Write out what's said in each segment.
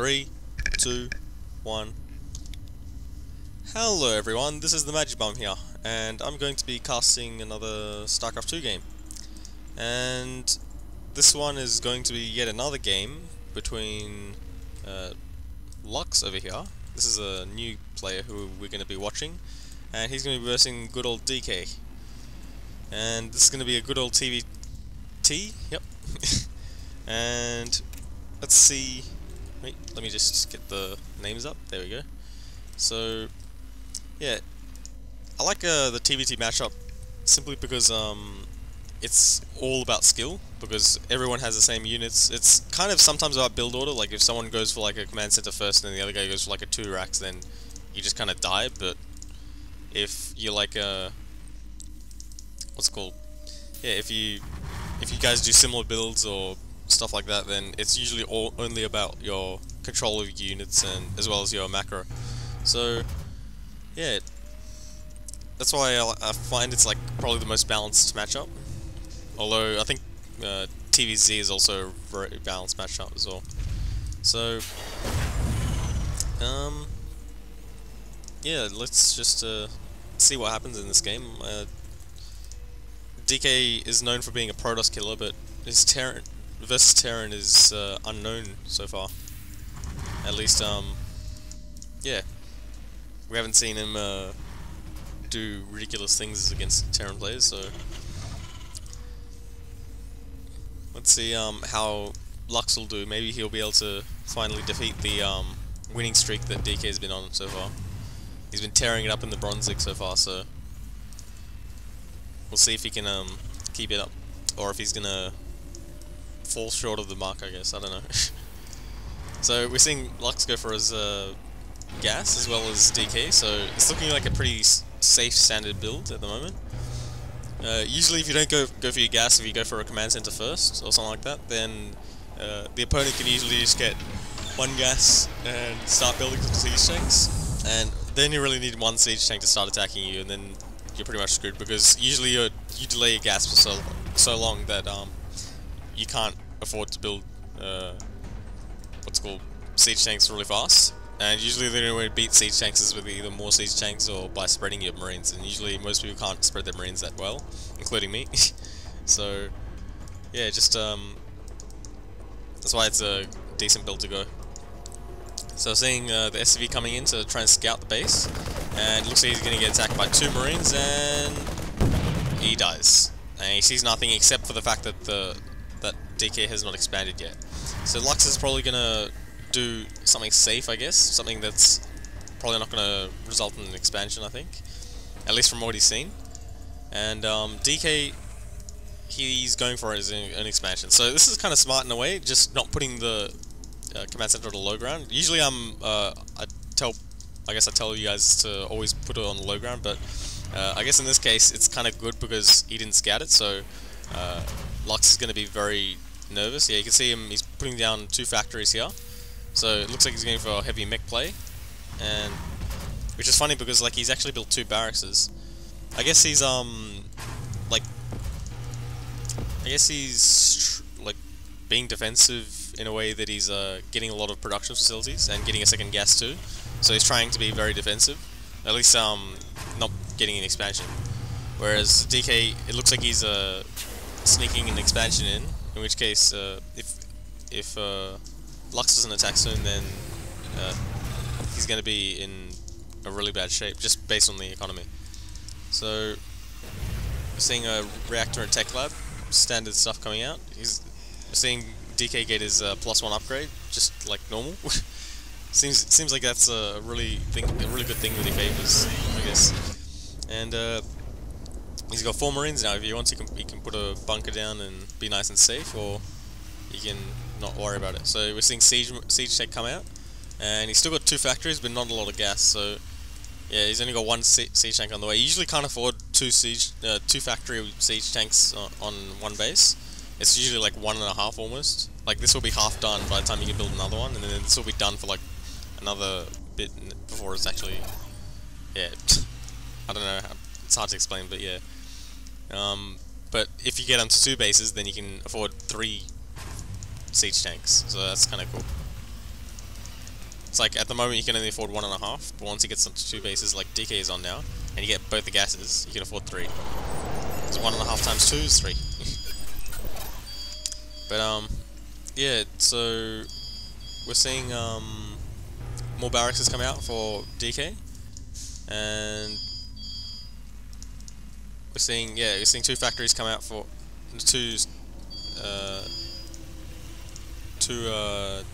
3, 2, 1. Hello everyone, this is TheMagiBum here, and I'm going to be casting another StarCraft 2 game. And this one is going to be yet another game between Lux over here. This is a new player who we're going to be watching, and he's going to be versing good old DK. And this is going to be a good old TvT, yep. And let's see. Wait, let me just get the names up. There we go. So, yeah, I like the TvT matchup simply because it's all about skill, because everyone has the same units. It's kind of sometimes about build order, like if someone goes for like a command center first and the other guy goes for like a 2 racks, then you just kind of die. But if you're like a what's it called? Yeah, if you guys do similar builds or stuff like that, then it's usually only about your control of your units and as well as your macro. So yeah, that's why I find it's like probably the most balanced matchup. Although I think TvZ is also a very balanced matchup as well. So yeah, let's just see what happens in this game. DK is known for being a Protoss killer, but his Terran versus Terran is unknown so far. At least, yeah, we haven't seen him do ridiculous things against Terran players. So let's see how Lux will do. Maybe he'll be able to finally defeat the winning streak that DK has been on so far. He's been tearing it up in the Bronze League so far, so we'll see if he can keep it up, or if he's gonna fall short of the mark, I guess. I don't know. So we're seeing Lux go for his gas as well as DK, so it's looking like a pretty safe standard build at the moment. Usually if you don't go for your gas, if you go for a command center first or something like that, then the opponent can usually just get one gas and start building some siege tanks, and then you really need one siege tank to start attacking you, and then you're pretty much screwed, because usually you delay your gas for so long that you can't afford to build what's called siege tanks really fast. And usually the only way to beat siege tanks is with either more siege tanks or by spreading your marines, and usually most people can't spread their marines that well, including me. So yeah, just that's why it's a decent build to go. So seeing the SCV coming in to try and scout the base, and it looks like he's going to get attacked by 2 marines, and he dies. And he sees nothing except for the fact that that DK has not expanded yet. So Lux is probably going to do something safe, I guess, something that's probably not going to result in an expansion, I think, at least from what he's seen. And DK, he's going for his own expansion. So this is kind of smart in a way, just not putting the command center to low ground. Usually I guess I tell you guys to always put it on the low ground, but I guess in this case it's kind of good because he didn't scout it, so Lux is going to be very nervous. Yeah, you can see him, he's putting down 2 factories here, so it looks like he's going for a heavy mech play, and which is funny because like he's actually built 2 barracks. I guess he's like being defensive in a way that he's getting a lot of production facilities and getting a second gas too. So he's trying to be very defensive, at least not getting an expansion. Whereas DK, it looks like he's sneaking an expansion in which case if Lux doesn't attack soon, then he's going to be in a really bad shape just based on the economy. So we're seeing a reactor and tech lab, standard stuff coming out. We're seeing DK get his +1 upgrade, just like normal. seems like that's a really good thing with your favors, I guess. And he's got 4 marines now. If he wants, he can put a bunker down and be nice and safe, or he can not worry about it. So we're seeing siege tech come out, and he's still got 2 factories, but not a lot of gas. So yeah, he's only got 1 siege tank on the way. You usually can't afford 2 factory siege tanks on one base. It's usually like 1.5 almost. Like this will be half done by the time you can build another one, and then this will be done for like another bit before it's actually, yeah, I don't know, it's hard to explain, but yeah. But if you get onto 2 bases, then you can afford 3 siege tanks, so that's kind of cool. It's like at the moment you can only afford 1.5, but once he gets up to 2 bases like DK is on now, and you get both the gases, you can afford 3. So 1.5 times 2 is 3. But yeah, so we're seeing more barracks has come out for DK, and we're seeing 2 factories come out for two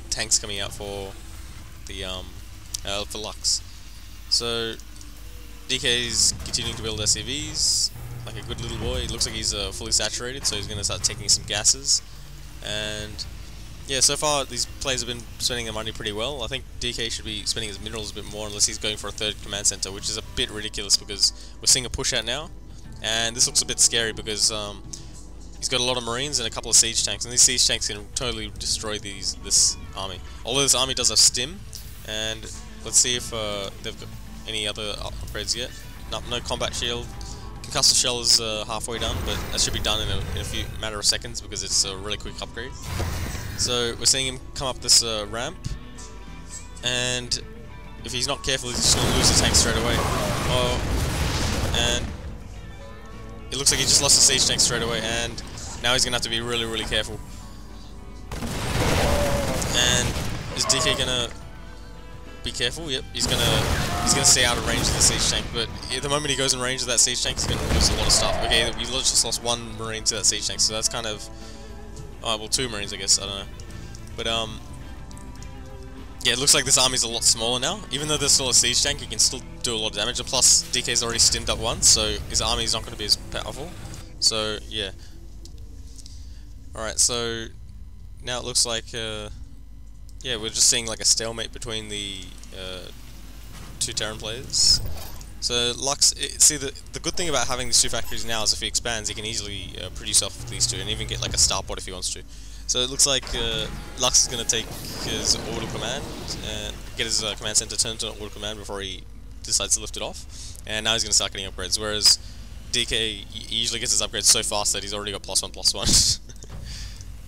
tanks coming out for the for Lux. So DK's continuing to build SCVs like a good little boy. It looks like he's fully saturated, so he's going to start taking some gases. And yeah, so far these players have been spending their money pretty well. I think DK should be spending his minerals a bit more, unless he's going for a 3rd command center, which is a bit ridiculous because we're seeing a push out now, and this looks a bit scary because he's got a lot of marines and a couple of siege tanks, and these siege tanks can totally destroy this army. Although this army does have stim, and let's see if they've got any other upgrades yet. No combat shield. Concussive shell is halfway done, but that should be done in a few matter of seconds because it's a really quick upgrade. So we're seeing him come up this ramp, and if he's not careful, he's just going to lose the tank straight away. Oh, and it looks like he just lost the siege tank straight away, and now he's going to have to be really, really careful. And is DK going to be careful? Yep, he's gonna stay out of range of the siege tank, but at the moment he goes in range of that siege tank, he's gonna lose a lot of stuff. Okay, we just lost 1 marine to that siege tank, so that's kind of, oh well, 2 marines I guess, I don't know. But yeah, it looks like this army's a lot smaller now. Even though there's still a siege tank, he can still do a lot of damage, and plus DK's already stimmed up once, so his army's not going to be as powerful. So yeah. Alright, so now it looks like yeah, we're just seeing like a stalemate between the 2 Terran players. So Lux, see the good thing about having these 2 factories now is if he expands, he can easily produce off these 2 and even get like a starport if he wants to. So it looks like Lux is going to take his orbital command and get his command center turned to an orbital command before he decides to lift it off. And now he's going to start getting upgrades, whereas DK usually gets his upgrades so fast that he's already got +1/+1.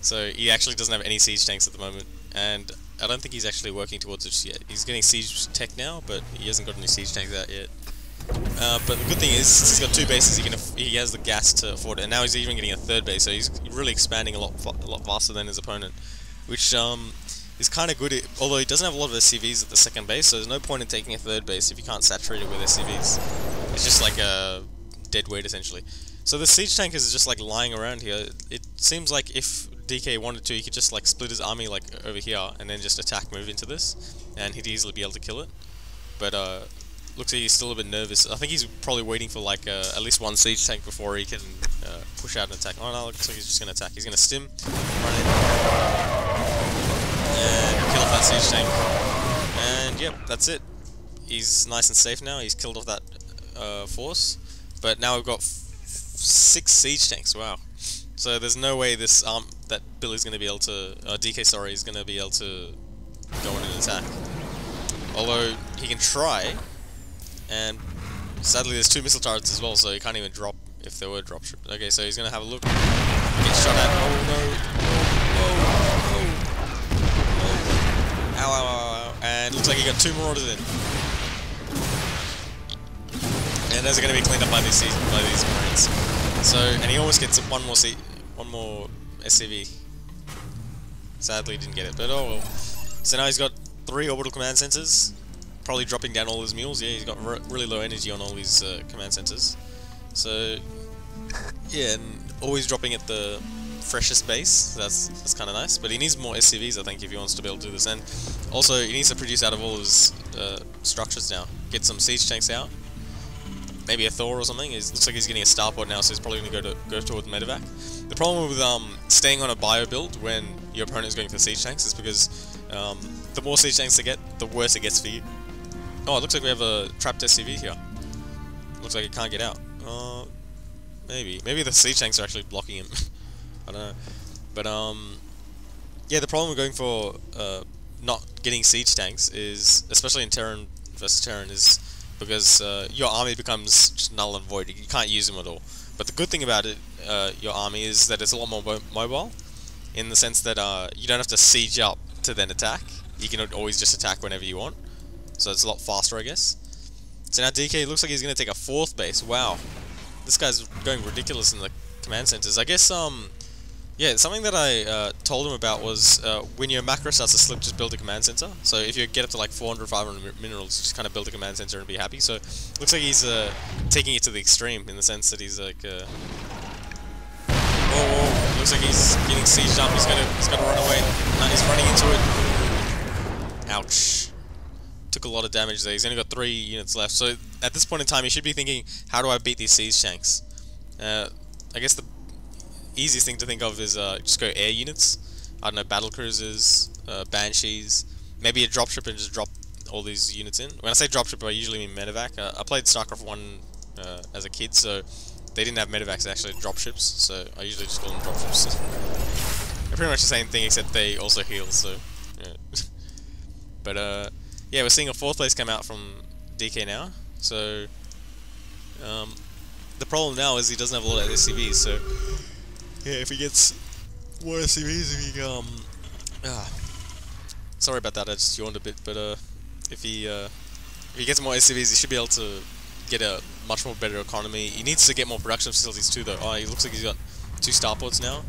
So he actually doesn't have any siege tanks at the moment, and I don't think he's actually working towards it yet. He's getting siege tech now, but he hasn't got any siege tanks out yet. But the good thing is, since he's got 2 bases, he has the gas to afford it, and now he's even getting a 3rd base, so he's really expanding a lot faster than his opponent, which is kind of good. Although he doesn't have a lot of SCVs at the 2nd base, so there's no point in taking a 3rd base if you can't saturate it with SCVs. It's just like a dead weight essentially. So the siege tank is just like lying around here. It seems like if DK wanted to, he could just like split his army like over here and then just move into this, and he'd easily be able to kill it. But looks like he's still a bit nervous. I think he's probably waiting for like at least 1 siege tank before he can push out and attack. Oh no, looks like he's just going to attack. He's going to stim, run in, and kill off that siege tank. And yep, that's it. He's nice and safe now. He's killed off that force. But now we've got 6 siege tanks. Wow. So there's no way this that Billy's going to be able to, DK sorry, is going to be able to go in and attack. Although he can try, and sadly there's 2 missile turrets as well, so he can't even drop if there were drop ships. Okay, so he's going to have a look. Get shot at. Oh no! Ow, ow, ow, ow. And looks like he got 2 marauders in. And those are going to be cleaned up by these marines. So, and he almost gets one more SCV. Sadly, didn't get it, but oh well. So now he's got 3 orbital command centers, probably dropping down all his mules. Yeah, he's got really low energy on all his command centers. So, yeah, and always dropping at the freshest base. That's kind of nice. But he needs more SCVs, I think, if he wants to be able to do this. And also, he needs to produce out of all his structures now. Get some siege tanks out. Maybe a Thor or something. It looks like he's getting a starport now, so he's probably going to go towards medevac. The problem with staying on a bio build when your opponent is going for siege tanks is because the more siege tanks they get, the worse it gets for you. Oh, it looks like we have a trapped SCV here. Looks like it can't get out. Maybe the siege tanks are actually blocking him. I don't know. But yeah, the problem with going for not getting siege tanks is, especially in Terran versus Terran, is because your army becomes just null and void. You can't use them at all. But the good thing about it, your army, is that it's a lot more mobile, in the sense that you don't have to siege up to then attack. you can always just attack whenever you want. So it's a lot faster, I guess. So now DK looks like he's going to take a 4th base. Wow. This guy's going ridiculous in the command centers. I guess, yeah, something that I told him about was when your macro starts to slip, just build a command center. So if you get up to like 400, 500 minerals, just kind of build a command center and be happy. So looks like he's taking it to the extreme in the sense that he's like, oh, looks like he's getting sieged up. He's gonna run away. No, he's running into it. Ouch. Took a lot of damage there. He's only got 3 units left. So at this point in time, he should be thinking, how do I beat these siege tanks? I guess the easiest thing to think of is just go air units. I don't know, battle cruisers, banshees, maybe a dropship and just drop all these units in. When I say dropship, I usually mean medevac. I played StarCraft 1 as a kid, so they didn't have medevacs, they actually had dropships, so I usually just call them dropships. They're pretty much the same thing, except they also heal, so yeah. But yeah, we're seeing a 4th place come out from DK now, so the problem now is he doesn't have a lot of SCVs, so yeah, if he gets more SCVs, sorry about that, I just yawned a bit, but if he gets more SCVs, he should be able to get a much more better economy. He needs to get more production facilities too, though. Oh, he looks like he's got 2 starports now,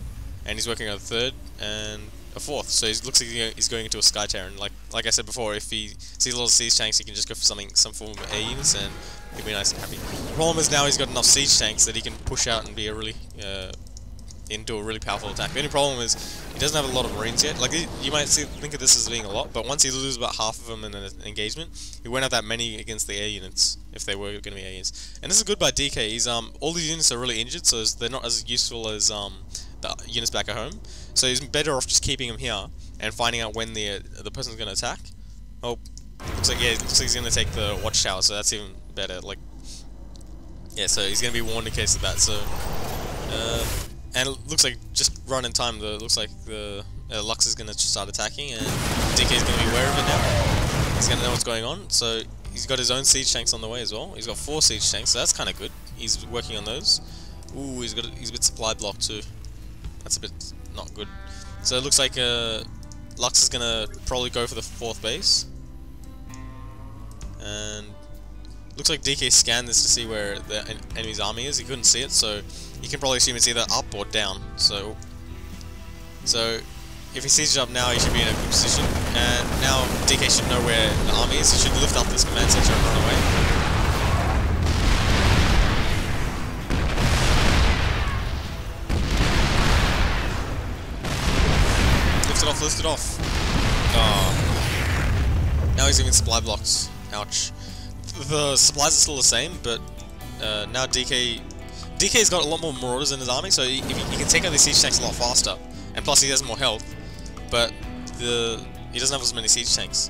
and he's working on a 3rd and a 4th. So he looks like he's going into a Sky Terran. Like I said before, if he sees a lot of siege tanks, he can just go for some form of air units, and he'll be nice and happy. The problem is now he's got enough siege tanks that he can push out and be a really into a really powerful attack. The only problem is he doesn't have a lot of marines yet. Like, you might think of this as being a lot, but once he loses about half of them in an engagement, he won't have that many against the air units, if they were going to be air units. And this is good by DK. He's all these units are really injured, so they're not as useful as the units back at home. So he's better off just keeping them here and finding out when the person's going to attack. Oh, looks like he's going to take the watchtower, so that's even better. Like, yeah, so he's going to be warned in case of that. So and it looks like just run in time. Looks like the Lux is going to start attacking, and DK is going to be aware of it now. He's going to know what's going on. So he's got his own siege tanks on the way as well. He's got 4 siege tanks, so that's kind of good. He's working on those. Ooh, he's a bit supply blocked too. That's a bit not good. So it looks like Lux is going to probably go for the 4th base, and looks like DK scanned this to see where the enemy's army is. He couldn't see it, so you can probably assume it's either up or down. So if he sees it up now, he should be in a good position. And now DK should know where the army is. He should lift up this command center and run away. Lift it off. Oh. Now he's even supply blocks. Ouch. The supplies are still the same, but now DK's got a lot more marauders in his army, so he can take out these siege tanks a lot faster, and plus he has more health, but he doesn't have as many siege tanks.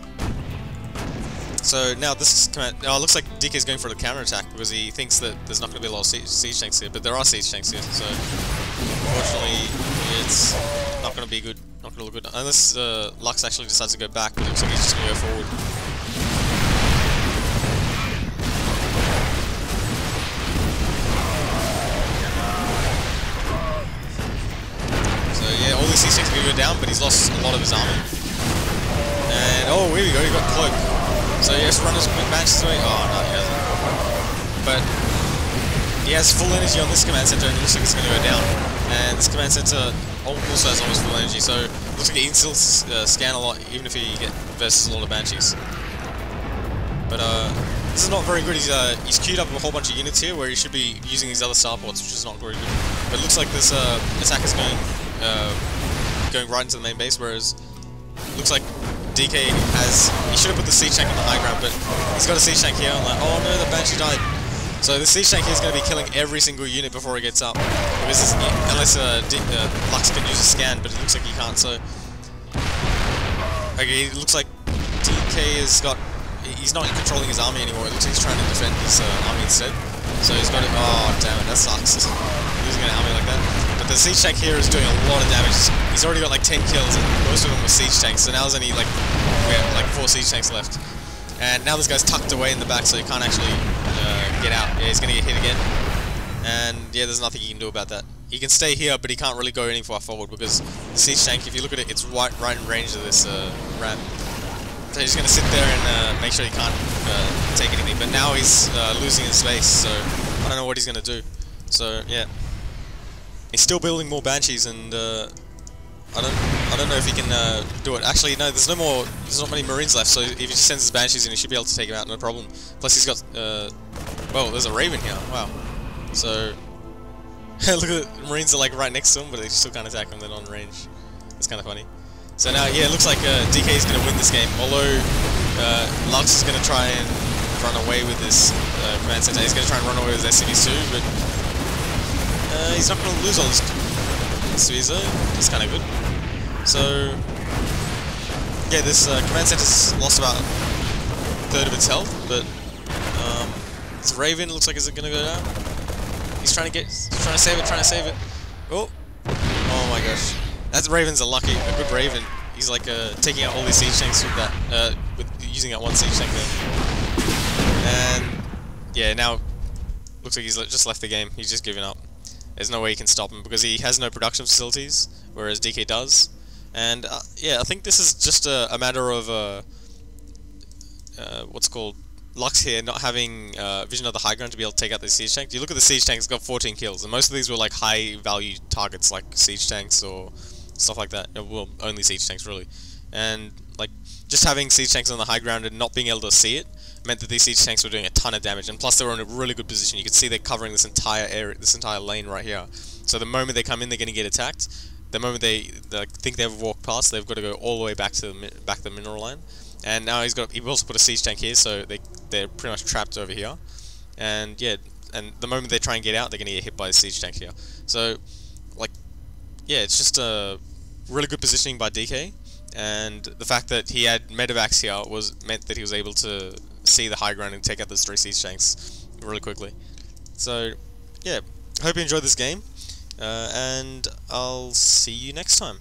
So now this command, it looks like DK's going for the counter attack because he thinks that there's not going to be a lot of siege tanks here, but there are siege tanks here, so unfortunately it's not going to be good, not going to look good, unless Lux actually decides to go back, but it looks like he's just going to go forward. Yeah, all these siege tanks are going to go down, but he's lost a lot of his army. And, oh, here we go, he got cloak. So he has to run his quick matches away. Oh, no, he doesn't. But he has full energy on this command center, and it looks like it's going to go down. And this command center also has almost full energy, so it looks like he can still scan a lot, even if he versus a lot of banshees. But this is not very good. He's queued up a whole bunch of units here, where he should be using these other starports, which is not very good. But it looks like this attack is going right into the main base, whereas it looks like DK he should have put the siege tank on the high ground, but he's got a siege tank here. I'm like, oh no, the Banshee died. So the siege tank here is going to be killing every single unit before it gets up, because unless Lux can use a scan, but it looks like he can't. So okay, it looks like DK he's not controlling his army anymore. It looks like he's trying to defend his army instead. So he's got it. Oh damn it, that sucks. Losing an army like that. But the siege tank here is doing a lot of damage. He's already got like 10 kills, and most of them were siege tanks. So now there's only like 4 siege tanks left. And now this guy's tucked away in the back, so he can't actually get out. Yeah, he's gonna get hit again. And yeah, there's nothing he can do about that. He can stay here, but he can't really go any far forward because the siege tank, if you look at it, it's right in range of this ramp. So he's going to sit there and make sure he can't take anything. But now he's losing his space, so I don't know what he's going to do. So yeah, he's still building more Banshees, and I don't know if he can do it. Actually, no, there's not many Marines left. So if he just sends his Banshees in, he should be able to take him out, no problem. Plus he's got well, there's a Raven here. Wow. So look at the Marines are like right next to him, but they still can't attack him. They're not in range. It's kind of funny. So now, yeah, it looks like DK is going to win this game, although Lux is going to try and run away with this command center. He's going to try and run away with his SC2, but he's not going to lose all his SCVs though. That's kind of good. So, yeah, this command center's lost about a third of its health, but this Raven looks like is it going to go down? He's trying to save it. Oh my gosh. That Raven's a good Raven. He's like taking out all these siege tanks with that, with using that one siege tank there. And yeah, now looks like he's just left the game. He's just given up. There's no way he can stop him because he has no production facilities, whereas DK does. And yeah, I think this is just a matter of what's called Lux here not having vision of the high ground to be able to take out the siege tank. You look at the siege tanks; it's got 14 kills, and most of these were like high value targets like siege tanks or stuff like that. Well, only siege tanks really. And like just having siege tanks on the high ground and not being able to see it meant that these siege tanks were doing a ton of damage, and plus they were in a really good position. You can see they're covering this entire area, this entire lane right here. So the moment they come in, they're going to get attacked. The moment they think they've walked past, they've got to go all the way back to the mineral line. And now he also put a siege tank here, so they're pretty much trapped over here. And yeah, and the moment they try and get out, they're going to get hit by the siege tank here. So like, yeah, it's just a really good positioning by DK. And the fact that he had medevacs here meant that he was able to see the high ground and take out those 3 siege tanks really quickly. So yeah, hope you enjoyed this game, and I'll see you next time.